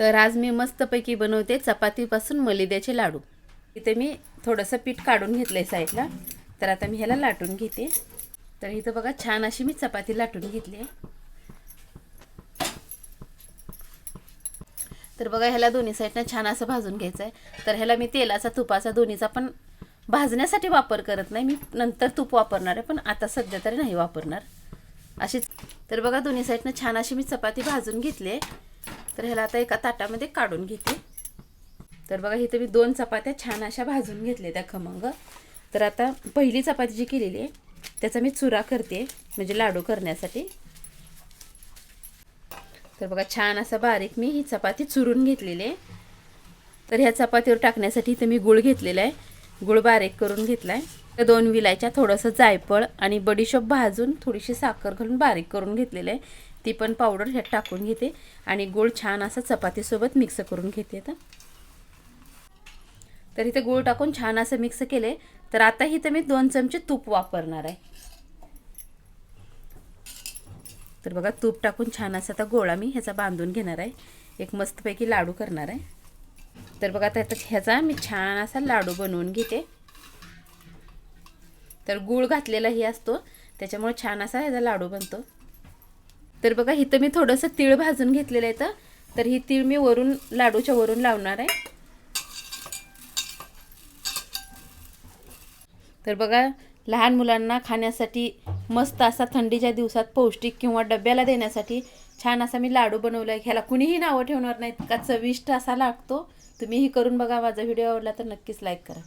तर आज मी मस्तपैकी बनवते चपातीपासून मलिद्याचे लाडू। इथे मी थोडंसं पीठ काढून घेतलंय साईडला। तर आता मी ह्याला लाटून घेते। तर इथं बघा छान अशी मी चपाती लाटून घेतली आहे। तर बघा ह्याला दोन्ही साईडने छान असं भाजून घ्यायचं आहे। तर ह्याला मी तेलाचा तुपाचा दोन्हीचा पण भाजण्यासाठी वापर करत नाही, मी नंतर तूप वापरणार आहे, पण आता सध्या तरी नाही वापरणार अशीच। तर बघा दोन्ही साईडने छान अशी मी चपाती भाजून घेतली आहे। तर ह्याला आता एका ताटामध्ये काढून घेते। तर बघा इथे मी 2 चपात्या छान अशा भाजून घेतल्या त्या खमंग। तर आता पहिली चपाती जी केलेली आहे त्याचा मी चुरा करते, म्हणजे लाडू करण्यासाठी। तर बघा छान असं बारीक मी ही चपाती चुरून घेतलेली आहे। तर ह्या चपातीवर टाकण्यासाठी इथे मी गूळ घेतलेला आहे, गूळ बारीक करून घेतलाय। तर 2 विलायच्या, थोडंसं जायफळ आणि बडीशोप भाजून थोडीशी साखर घालून बारीक करून घेतलेलं आहे, ती पण पावडर ह्यात टाकून घेते आणि गूळ छान असं चपातीसोबत मिक्स करून घेते। तर इथे गूळ टाकून छान असं मिक्स केले। तर आता इथे मी 2 चमचे तूप वापरणार आहे। तर बघा तूप टाकून छान असा आता गोळा मी ह्याचा बांधून घेणार आहे, एक मस्तपैकी लाडू करणार आहे। तर बघा आता ह्याचा मी छान असा लाडू बनवून घेते। तर गूळ घातलेलाही असतो त्याच्यामुळे छान असा ह्याचा लाडू बनतो। तर बघा इथं मी थोडंसं तीळ भाजून घेतलेलं आहे। तर ही तीळ मी वरून लाडूच्या वरून लावणार आहे। तर बघा लहान मुलांना खाण्यासाठी मस्त असा थंडीच्या दिवसात पौष्टिक किंवा डब्याला देण्यासाठी छान असा मी लाडू बनवला आहे। ह्याला कुणीही नावं ठेवणार नाहीत, का चविष्ट असा लागतो। तुम्हीही करून बघा। माझा व्हिडिओ आवडला तर नक्कीच लाईक करा।